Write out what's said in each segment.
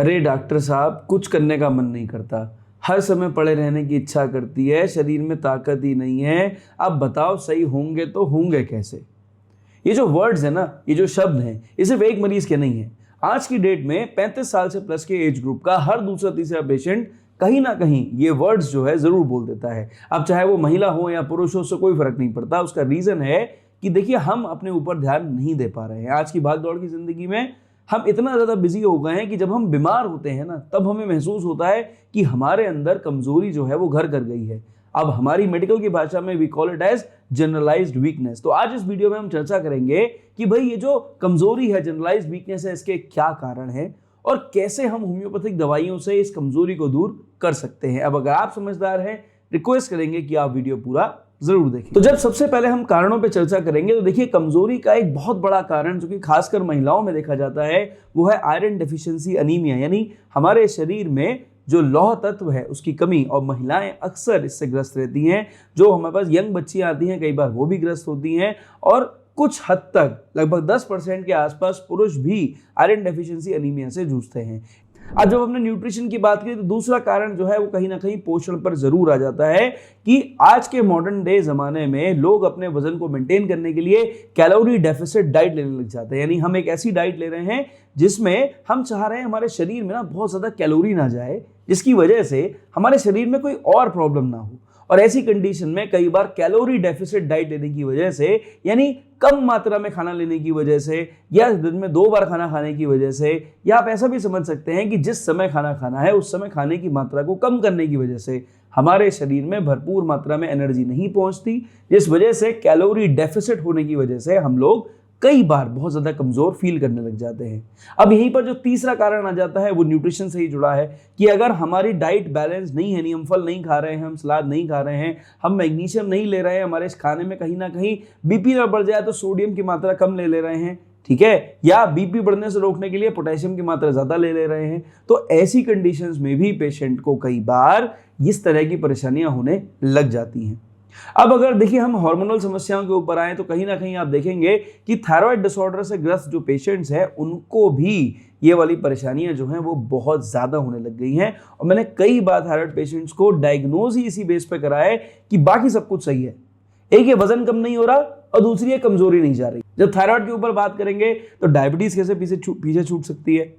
अरे डॉक्टर साहब, कुछ करने का मन नहीं करता, हर समय पड़े रहने की इच्छा करती है, शरीर में ताकत ही नहीं है। अब बताओ सही होंगे तो होंगे कैसे? ये जो वर्ड्स है ना, ये जो शब्द हैं, ये सिर्फ एक मरीज के नहीं है। आज की डेट में 35 साल से प्लस के एज ग्रुप का हर दूसरा तीसरा पेशेंट कहीं ना कहीं ये वर्ड्स जो है जरूर बोल देता है। अब चाहे वो महिला हो या पुरुष हो, उससे कोई फर्क नहीं पड़ता। उसका रीजन है कि देखिए, हम अपने ऊपर ध्यान नहीं दे पा रहे हैं। आज की भाग दौड़ की जिंदगी में हम इतना ज़्यादा बिजी हो गए हैं कि जब हम बीमार होते हैं ना, तब हमें महसूस होता है कि हमारे अंदर कमजोरी जो है वो घर कर गई है। अब हमारी मेडिकल की भाषा में we call it as generalised weakness. तो आज इस वीडियो में हम चर्चा करेंगे कि भाई ये जो कमजोरी है, जनरलाइज्ड वीकनेस है, इसके क्या कारण है और कैसे हम होम्योपैथिक दवाइयों से इस कमजोरी को दूर कर सकते हैं। अब अगर आप समझदार हैं, रिक्वेस्ट करेंगे कि आप वीडियो पूरा जरूर देखें। तो जब सबसे पहले हम कारणों पे चर्चा करेंगे तो देखिए, कमजोरी का एक बहुत बड़ा कारण जो कि खासकर महिलाओं में देखा जाता है वो है आयरन डेफिशिएंसी अनीमिया, यानी हमारे शरीर में जो लौह तत्व है उसकी कमी। और महिलाएं अक्सर इससे ग्रस्त रहती हैं। जो हमारे पास यंग बच्चियां आती हैं, कई बार वो भी ग्रस्त होती हैं और कुछ हद तक लगभग 10% के आसपास पुरुष भी आयरन डेफिशिएंसी अनीमिया से जूझते हैं। अब जब हमने न्यूट्रिशन की बात की तो दूसरा कारण जो है वो कहीं ना कहीं पोषण पर जरूर आ जाता है कि आज के मॉडर्न डे जमाने में लोग अपने वजन को मेंटेन करने के लिए कैलोरी डेफिसिट डाइट लेने लग जाते हैं। यानी हम एक ऐसी डाइट ले रहे हैं जिसमें हम चाह रहे हैं हमारे शरीर में ना बहुत ज्यादा कैलोरी ना जाए, जिसकी वजह से हमारे शरीर में कोई और प्रॉब्लम ना हो। और ऐसी कंडीशन में कई बार कैलोरी डेफिसिट डाइट लेने की वजह से, यानी कम मात्रा में खाना लेने की वजह से, या दिन में 2 बार खाना खाने की वजह से, या आप ऐसा भी समझ सकते हैं कि जिस समय खाना खाना है उस समय खाने की मात्रा को कम करने की वजह से हमारे शरीर में भरपूर मात्रा में एनर्जी नहीं पहुंचती, जिस वजह से कैलोरी डेफिसिट होने की वजह से हम लोग कई बार बहुत ज़्यादा कमज़ोर फील करने लग जाते हैं। अब यहीं पर जो तीसरा कारण आ जाता है वो न्यूट्रिशन से ही जुड़ा है कि अगर हमारी डाइट बैलेंस नहीं है, हम फल नहीं खा रहे हैं, हम सलाद नहीं खा रहे हैं, हम मैग्नीशियम नहीं ले रहे हैं, हमारे इस खाने में कहीं ना कहीं बीपी ना बढ़ जाए तो सोडियम की मात्रा कम ले रहे हैं, ठीक है, या बीपी बढ़ने से रोकने के लिए पोटेशियम की मात्रा ज़्यादा ले रहे हैं, तो ऐसी कंडीशंस में भी पेशेंट को कई बार इस तरह की परेशानियां होने लग जाती हैं। अब अगर देखिए हम हार्मोनल समस्याओं के ऊपर आए तो कहीं ना कहीं आप देखेंगे कि थायराइड डिसऑर्डर से ग्रस्त जो पेशेंट्स हैं उनको भी ये वाली परेशानियां जो हैं वो बहुत ज़्यादा होने लग गई हैं। और मैंने कई बार थायराइड पेशेंट्स को डायग्नोज ही इसी बेस पे करा है कि बाकी सब कुछ सही है, एक ये वजन कम नहीं हो रहा और दूसरी ये कमजोरी नहीं जा रही। जब थायराइड के ऊपर बात करेंगे तो डायबिटीज कैसे पीछे छूट सकती है।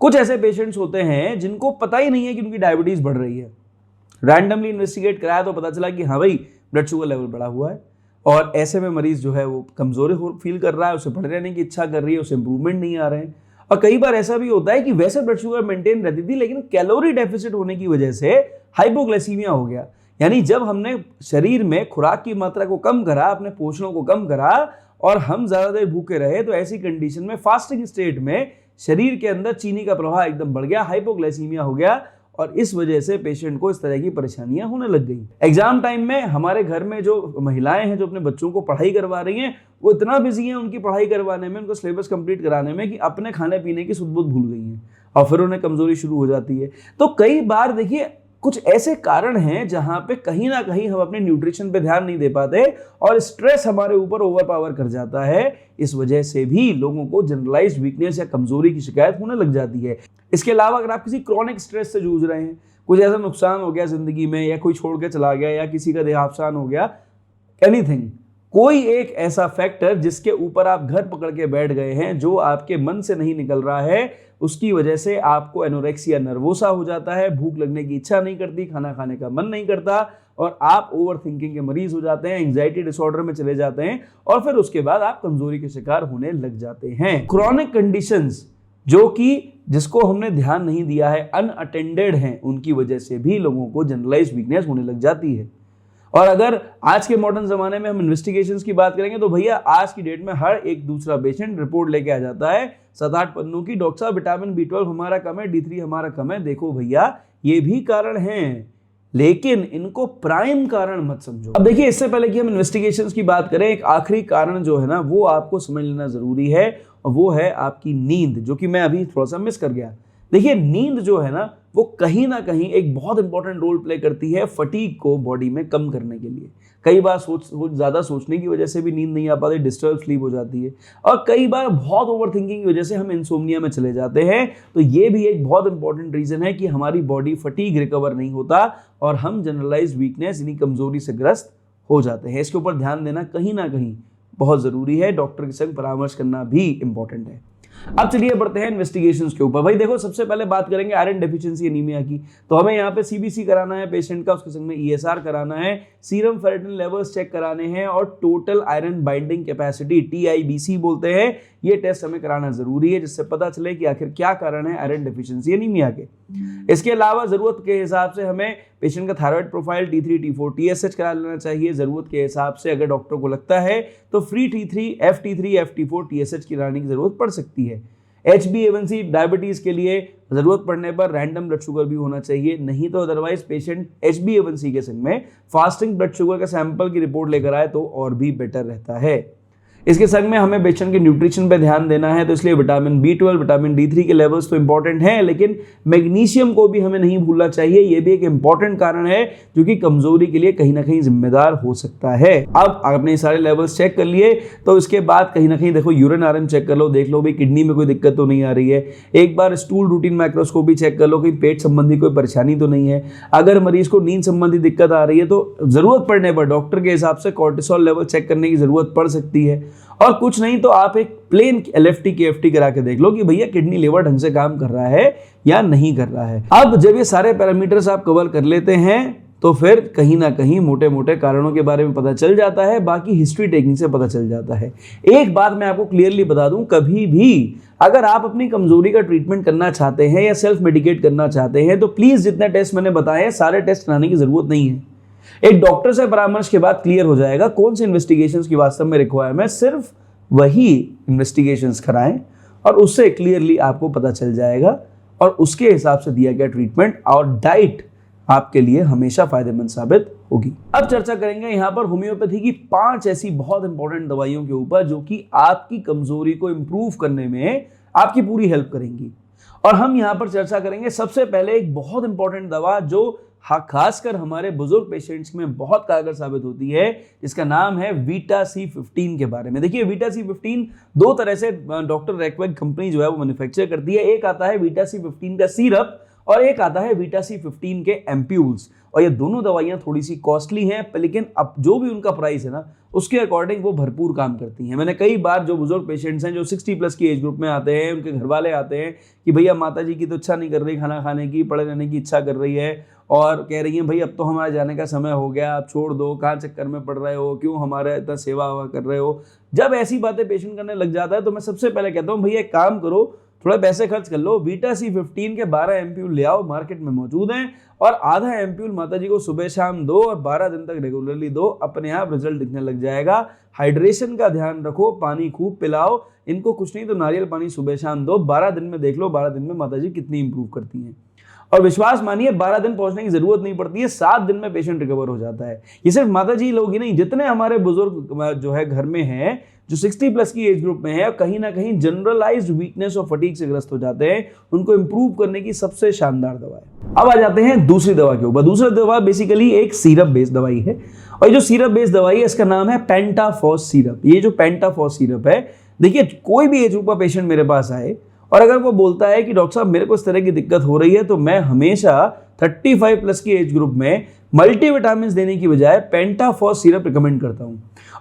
कुछ ऐसे पेशेंट्स होते हैं जिनको पता ही नहीं है कि उनकी डायबिटीज बढ़ रही है, रैंडमली इन्वेस्टिगेट कराया तो पता चला कि हाँ भाई ब्लड शुगर लेवल बढ़ा हुआ है, और ऐसे में मरीज जो है वो कमजोरी फील कर रहा है, उसे बढ़ रहने की इच्छा कर रही है, उसे इंप्रूवमेंट नहीं आ रहे हैं। और कई बार ऐसा भी होता है कि वैसे ब्लड शुगर मेंटेन रहती थी लेकिन कैलोरी डेफिसिट होने की वजह से हाइपोग्लाइसीमिया हो गया। यानी जब हमने शरीर में खुराक की मात्रा को कम करा, अपने पोषणों को कम करा और हम ज्यादा देर भूखे रहे, तो ऐसी कंडीशन में फास्टिंग स्टेट में शरीर के अंदर चीनी का प्रवाह एकदम बढ़ गया, हाइपोग्लाइसीमिया हो गया, और इस वजह से पेशेंट को इस तरह की परेशानियां होने लग गई। एग्जाम टाइम में हमारे घर में जो महिलाएं हैं जो अपने बच्चों को पढ़ाई करवा रही हैं, वो इतना बिजी हैं उनकी पढ़ाई करवाने में, उनको सिलेबस कंप्लीट कराने में, कि अपने खाने पीने की सुध बुध भूल गई हैं और फिर उन्हें कमजोरी शुरू हो जाती है। तो कई बार देखिए कुछ ऐसे कारण हैं जहां पे कहीं ना कहीं हम अपने न्यूट्रिशन पे ध्यान नहीं दे पाते और स्ट्रेस हमारे ऊपर ओवर पावर कर जाता है। इस वजह से भी लोगों को जनरलाइज्ड वीकनेस या कमजोरी की शिकायत होने लग जाती है। इसके अलावा अगर आप किसी क्रॉनिक स्ट्रेस से जूझ रहे हैं, कुछ ऐसा नुकसान हो गया जिंदगी में, या कोई छोड़ के चला गया, या किसी का देहावसान हो गया, एनीथिंग, कोई एक ऐसा फैक्टर जिसके ऊपर आप घर पकड़ के बैठ गए हैं, जो आपके मन से नहीं निकल रहा है, उसकी वजह से आपको एनोरेक्सिया नर्वोसा हो जाता है, भूख लगने की इच्छा नहीं करती, खाना खाने का मन नहीं करता, और आप ओवर थिंकिंग के मरीज हो जाते हैं, एंजाइटी डिसऑर्डर में चले जाते हैं, और फिर उसके बाद आप कमजोरी के शिकार होने लग जाते हैं। क्रॉनिक कंडीशंस जो कि जिसको हमने ध्यान नहीं दिया है, अनअटेंडेड हैं, उनकी वजह से भी लोगों को जनरलाइज्ड वीकनेस होने लग जाती है। और अगर आज के मॉडर्न जमाने में हम इन्वेस्टिगेशंस की बात करेंगे तो भैया आज की डेट में हर एक दूसरा पेशेंट रिपोर्ट लेके आ जाता है 7-8 पन्नों की, डॉक्टर साहब विटामिन B12 हमारा कम है, D3 हमारा कम है। देखो भैया, ये भी कारण हैं, लेकिन इनको प्राइम कारण मत समझो। अब देखिए, इससे पहले कि हम इन्वेस्टिगेशंस की बात करें, एक आखिरी कारण जो है ना वो आपको समझ लेना जरूरी है, और वो है आपकी नींद, जो कि मैं अभी थोड़ा सा मिस कर गया। देखिए नींद जो है ना वो कहीं ना कहीं एक बहुत इंपॉर्टेंट रोल प्ले करती है फटीग को बॉडी में कम करने के लिए। कई बार ज़्यादा सोचने की वजह से भी नींद नहीं आ पाती, डिस्टर्ब स्लीप हो जाती है, और कई बार बहुत ओवर थिंकिंग की वजह से हम इंसोम्निया में चले जाते हैं। तो ये भी एक बहुत इंपॉर्टेंट रीज़न है कि हमारी बॉडी फटीग रिकवर नहीं होता और हम जनरलाइज वीकनेस यानी कमजोरी से ग्रस्त हो जाते हैं। इसके ऊपर ध्यान देना कहीं ना कहीं बहुत ज़रूरी है, डॉक्टर के संग परामर्श करना भी इंपॉर्टेंट है। अब चलिए बढ़ते हैं इन्वेस्टिगेशंस के ऊपर। भाई देखो, सबसे पहले बात करेंगे आयरन डेफिशिएंसी एनीमिया की। तो हमें यहाँ पे सीबीसी कराना है पेशेंट का, उसके संग में ईएसआर कराना है, सीरम फेरेटिन लेवल्स चेक कराने हैं, और total iron binding capacity TIBC बोलते हैं, ये टेस्ट हमें कराना जरूरी है, जिससे पता चले कि आखिर क्या कारण है आयरन डेफिशिएंसी एनीमिया के। इसके अलावा जरूरत के हिसाब से हमें पेशेंट का thyroid profile T3 T4 TSH करा लेना चाहिए। जरूरत के हिसाब से अगर डॉक्टर को लगता है तो free T3 FT3 FT4 TSH की कराने की जरूरत पड़ सकती है। HbA1c डायबिटीज के लिए जरूरत पड़ने पर रैंडम ब्लड शुगर भी होना चाहिए, नहीं तो अदरवाइज पेशेंट HbA1c के संग में फास्टिंग ब्लड शुगर का सैंपल की रिपोर्ट लेकर आए तो और भी बेटर रहता है। इसके संग में हमें पेशेंट के न्यूट्रिशन पे ध्यान देना है, तो इसलिए विटामिन B12 विटामिन D3 के लेवल्स तो इंपॉर्टेंट हैं, लेकिन मैग्नीशियम को भी हमें नहीं भूलना चाहिए। ये भी एक इंपॉर्टेंट कारण है जो कि कमजोरी के लिए कहीं ना कहीं जिम्मेदार हो सकता है। अब आपने सारे लेवल्स चेक कर लिए, तो इसके बाद कहीं ना कहीं देखो यूरिन आरएम चेक कर लो, देख लो भाई किडनी में कोई दिक्कत तो नहीं आ रही है। एक बार स्टूल रूटीन माइक्रोस्कोपी चेक कर लो, कहीं पेट संबंधी कोई परेशानी तो नहीं है। अगर मरीज को नींद संबंधी दिक्कत आ रही है तो जरूरत पड़ने पर डॉक्टर के हिसाब से कोर्टिसोल लेवल चेक करने की जरूरत पड़ सकती है, और कुछ नहीं तो आप एक प्लेन LFT KFT करा के देख लो कि भैया किडनी लीवर ढंग से काम कर रहा है या नहीं कर रहा है। अब जब ये सारे पैरामीटर्स आप कवर कर लेते हैं तो फिर कहीं ना कहीं मोटे मोटे कारणों के बारे में पता चल जाता है, बाकी हिस्ट्री टेकिंग से पता चल जाता है। एक बात मैं आपको क्लियरली बता दूं, कभी भी अगर आप अपनी कमजोरी का ट्रीटमेंट करना चाहते हैं या सेल्फ मेडिकेट करना चाहते हैं तो प्लीज जितने टेस्ट मैंने बताए हैं सारे टेस्ट कराने की जरूरत नहीं है। एक डॉक्टर से परामर्श के बाद क्लियर हो जाएगा कौन से इन्वेस्टिगेशंस की वास्तव में रिक्वायरमेंट है, सिर्फ वही इन्वेस्टिगेशंस कराएं और उससे क्लियरली आपको पता चल जाएगा, और उसके हिसाब से दिया गया ट्रीटमेंट और डाइट आपके लिए हमेशा फायदेमंद साबित होगी। अब चर्चा करेंगे यहाँ पर होम्योपैथी की 5 ऐसी बहुत इंपॉर्टेंट दवाइयों के ऊपर जो कि आपकी कमजोरी को इंप्रूव करने में आपकी पूरी हेल्प करेंगी। और हम यहाँ पर चर्चा करेंगे सबसे पहले एक बहुत इंपॉर्टेंट दवा जो खासकर हमारे बुजुर्ग पेशेंट्स में बहुत कारगर साबित होती है, जिसका नाम है VitaC15 के बारे में। देखिए VitaC15 दो तरह से डॉक्टर रैकवेग कंपनी जो है वो मैन्युफैक्चर करती है। एक आता है VitaC15 का सिरप और एक आता है VitaC15 के एम्प्यूल्स, और ये दोनों दवाइयां थोड़ी सी कॉस्टली हैं, लेकिन अब जो भी उनका प्राइस है ना उसके अकॉर्डिंग वो भरपूर काम करती हैं। मैंने कई बार जो बुजुर्ग पेशेंट्स हैं जो 60+ की एज ग्रुप में आते हैं, उनके घर वाले आते हैं कि भैया माता जी की तो इच्छा नहीं कर रही खाना खाने की, पड़े रहने की इच्छा कर रही है, और कह रही हैं भाई अब तो हमारा जाने का समय हो गया, आप छोड़ दो, कहाँ चक्कर में पड़ रहे हो, क्यों हमारा इतना सेवा कर रहे हो। जब ऐसी बातें पेशेंट करने लग जाता है तो मैं सबसे पहले कहता हूँ भैया एक काम करो, थोड़ा पैसे खर्च कर लो, VitaC15 के 12 एम्प्यूल ले आओ, मार्केट में मौजूद हैं, और आधा एम्प्यूल माता जी को सुबह शाम दो और 12 दिन तक रेगुलरली दो, अपने आप रिजल्ट दिखने लग जाएगा। हाइड्रेशन का ध्यान रखो, पानी खूब पिलाओ, इनको कुछ नहीं तो नारियल पानी सुबह शाम दो, 12 दिन में देख लो 12 दिन में माता जी कितनी इंप्रूव करती हैं। और विश्वास मानिए 12 दिन पहुंचने की जरूरत नहीं पड़ती है, 7 दिन में पेशेंट रिकवर हो जाता है। ये सिर्फ माता जी लोग ही नहीं, जितने हमारे बुजुर्ग जो है घर में हैं जो 60+ की एज ग्रुप में है, कहीं ना कहीं जनरलाइज्ड वीकनेस और फटीग से ग्रस्त हो जाते हैं, उनको इंप्रूव करने की सबसे शानदार दवा है। अब आ जाते हैं दूसरी दवा के ऊपर। दूसरी दवा बेसिकली एक सिरप बेस्ड दवाई है, और ये जो सिरप बेस्ड दवाई है इसका नाम है पेंटाफॉस सिरप। ये जो पेंटाफॉस सिरप है, देखिए कोई भी एज ग्रुप का पेशेंट मेरे पास आए और अगर वो बोलता है कि डॉक्टर साहब मेरे को इस तरह की दिक्कत हो रही है, तो मैं हमेशा 35+ की एज ग्रुप में मल्टीविटामिन देने की बजाय पेंटाफॉस सिरप रिकमेंड करता हूं।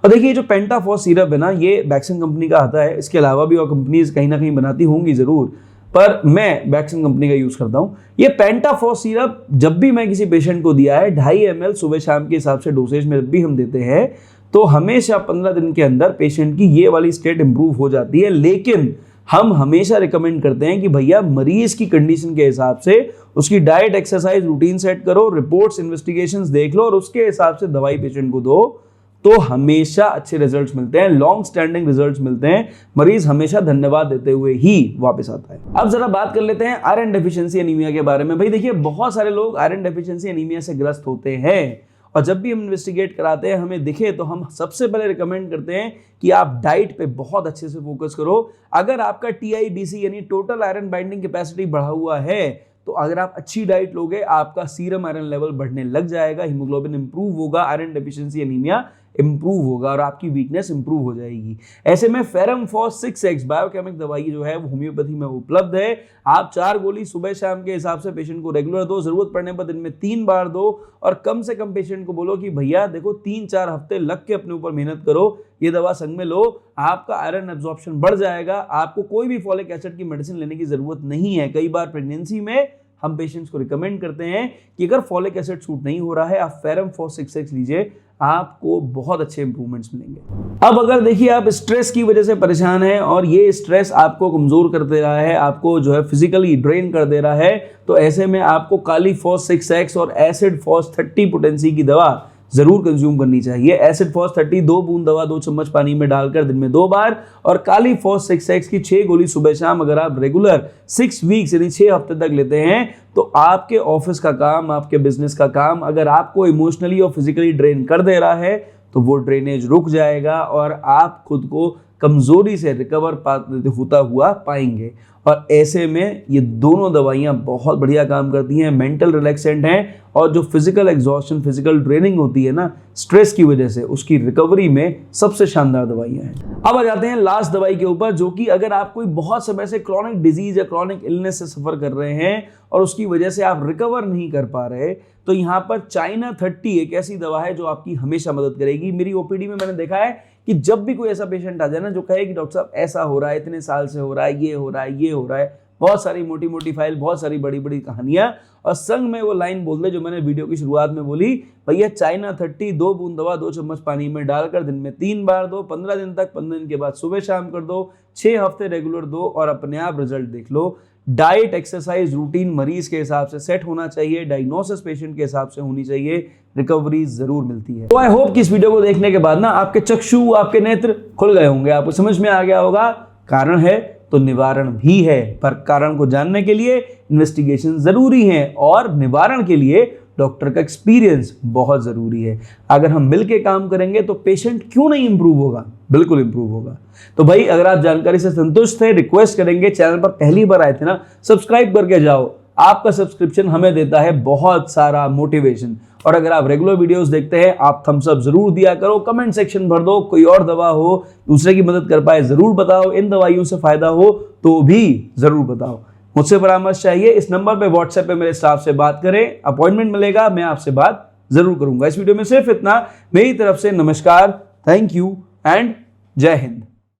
और देखिए जो पेंटाफॉस सिरप है ना, ये वैक्सीन कंपनी का आता है, इसके अलावा भी और कंपनीज कहीं ना कहीं बनाती होंगी जरूर, पर मैं वैक्सीन कंपनी का यूज करता हूं। ये पेंटाफॉस सिरप जब भी मैं किसी पेशेंट को दिया है 2.5 ml सुबह शाम के हिसाब से डोसेज में जब भी हम देते हैं, तो हमेशा 15 दिन के अंदर पेशेंट की ये वाली स्टेट इंप्रूव हो जाती है। लेकिन हम हमेशा रिकमेंड करते हैं कि भैया मरीज की कंडीशन के हिसाब से उसकी डाइट एक्सरसाइज रूटीन सेट करो, रिपोर्ट्स इन्वेस्टिगेशंस देख लो और उसके हिसाब से दवाई पेशेंट को दो, तो हमेशा अच्छे रिजल्ट्स मिलते हैं, लॉन्ग स्टैंडिंग रिजल्ट्स मिलते हैं, मरीज हमेशा धन्यवाद देते हुए ही वापस आता है। अब जरा बात कर लेते हैं आयरन डेफिशिएंसी एनीमिया के बारे में। भाई देखिए बहुत सारे लोग आयरन डेफिशिएंसी एनीमिया से ग्रस्त होते हैं और जब भी हम इन्वेस्टिगेट कराते हैं हमें दिखे तो हम सबसे पहले रिकमेंड करते हैं कि आप डाइट पे बहुत अच्छे से फोकस करो। अगर आपका TIBC यानी टोटल आयरन बाइंडिंग कैपेसिटी बढ़ा हुआ है तो अगर आप अच्छी डाइट लोगे आपका सीरम आयरन लेवल बढ़ने लग जाएगा, हीमोग्लोबिन इंप्रूव होगा, आयरन डेफिशिएंसी एनीमिया इंप्रूव होगा और आपकी वीकनेस इंप्रूव हो जाएगी। ऐसे में फेरम फॉस 6X बायोकेमिक दवाई जो है वो होम्योपैथी में उपलब्ध है। आप 4 गोली सुबह शाम के हिसाब से पेशेंट को रेगुलर दो, जरूरत पड़ने पर दिन में 3 बार दो और कम से कम पेशेंट को बोलो कि भैया देखो 3-4 हफ्ते लग के अपने ऊपर मेहनत करो, ये दवा संग में लो, आपका आयरन एब्जॉर्प्शन बढ़ जाएगा, आपको कोई भी फॉलिक एसिड की मेडिसिन लेने की जरूरत नहीं है। कई बार प्रेगनेंसी में हम पेशेंट्स को रिकमेंड करते हैं कि अगर फॉलिक एसिड सूट नहीं हो रहा है आप फेरम फॉस 6X लीजिए, आपको बहुत अच्छे इंप्रूवमेंट्स मिलेंगे। अब अगर देखिए आप स्ट्रेस की वजह से परेशान हैं और ये स्ट्रेस आपको कमजोर कर दे रहा है, आपको जो है फिजिकली ड्रेन कर दे रहा है, तो ऐसे में आपको काली फॉस 6X और एसिड फॉस 30 पोटेंसी की दवा जरूर कंज्यूम करनी चाहिए। एसिड फॉस 30 2 बूंद दवा 2 चम्मच पानी में डालकर दिन में 2 बार और काली फॉस 6X की 6 गोली सुबह शाम अगर आप रेगुलर 6 वीक्स यानी 6 हफ्ते तक लेते हैं तो आपके ऑफिस का काम, आपके बिजनेस का काम अगर आपको इमोशनली और फिजिकली ड्रेन कर दे रहा है तो वो ड्रेनेज रुक जाएगा और आप खुद को कमजोरी से रिकवर होता हुआ पाएंगे। और ऐसे में ये दोनों दवाइयाँ बहुत बढ़िया काम करती हैं, मेंटल रिलैक्सेंट हैं और जो फिजिकल एग्जॉस्शन, फिजिकल ट्रेनिंग होती है ना स्ट्रेस की वजह से, उसकी रिकवरी में सबसे शानदार दवाइयाँ हैं। अब आ जाते हैं लास्ट दवाई के ऊपर, जो कि अगर आप कोई बहुत समय से क्रॉनिक डिजीज या क्रॉनिक इलनेस से सफर कर रहे हैं और उसकी वजह से आप रिकवर नहीं कर पा रहे, तो यहाँ पर चाइना 30 एक ऐसी दवा है जो आपकी हमेशा मदद करेगी। मेरी ओपीडी में मैंने देखा है कि जब भी कोई ऐसा पेशेंट आ जाए ना जो कहे कि डॉक्टर साहब ऐसा हो रहा है, इतने साल से हो रहा है, ये हो रहा है, ये हो रहा है, बहुत सारी मोटी मोटी फाइल, बहुत सारी बड़ी बड़ी कहानियां और संग में वो लाइन बोल दे जो मैंने वीडियो की शुरुआत में बोली, भैया चाइना 30 2 बूंद दवा 2 चम्मच पानी में डालकर दिन में 3 बार दो, 15 दिन तक, 15 दिन के बाद सुबह शाम कर दो, 6 हफ्ते रेगुलर दो और अपने आप रिजल्ट देख लो। डाइट, एक्सरसाइज, रूटीन मरीज के हिसाब से सेट होना चाहिए, डायग्नोसिस पेशेंट के हिसाब से होनी चाहिए, रिकवरी जरूर मिलती है। तो आई होप कि इस वीडियो को देखने के बाद ना आपके चक्षु, आपके नेत्र खुल गए होंगे, आपको समझ में आ गया होगा कारण है तो निवारण भी है, पर कारण को जानने के लिए इन्वेस्टिगेशन जरूरी है और निवारण के लिए डॉक्टर का एक्सपीरियंस बहुत जरूरी है। अगर हम मिलके काम करेंगे तो पेशेंट क्यों नहीं इंप्रूव होगा, बिल्कुल इंप्रूव होगा। तो भाई अगर आप जानकारी से संतुष्ट थे, रिक्वेस्ट करेंगे चैनल पर पहली बार आए थे ना, सब्सक्राइब करके जाओ। आपका सब्सक्रिप्शन हमें देता है बहुत सारा मोटिवेशन। और अगर आप रेगुलर वीडियोस देखते हैं, आप थम्स अप जरूर दिया करो, कमेंट सेक्शन भर दो, कोई और दवा हो दूसरे की मदद कर पाए जरूर बताओ, इन दवाइयों से फायदा हो तो भी जरूर बताओ। मुझसे परामर्श चाहिए, इस नंबर पे व्हाट्सएप पे मेरे स्टाफ से बात करें, अपॉइंटमेंट मिलेगा, मैं आपसे बात जरूर करूंगा। इस वीडियो में सिर्फ इतना, मेरी तरफ से नमस्कार, थैंक यू एंड जय हिंद।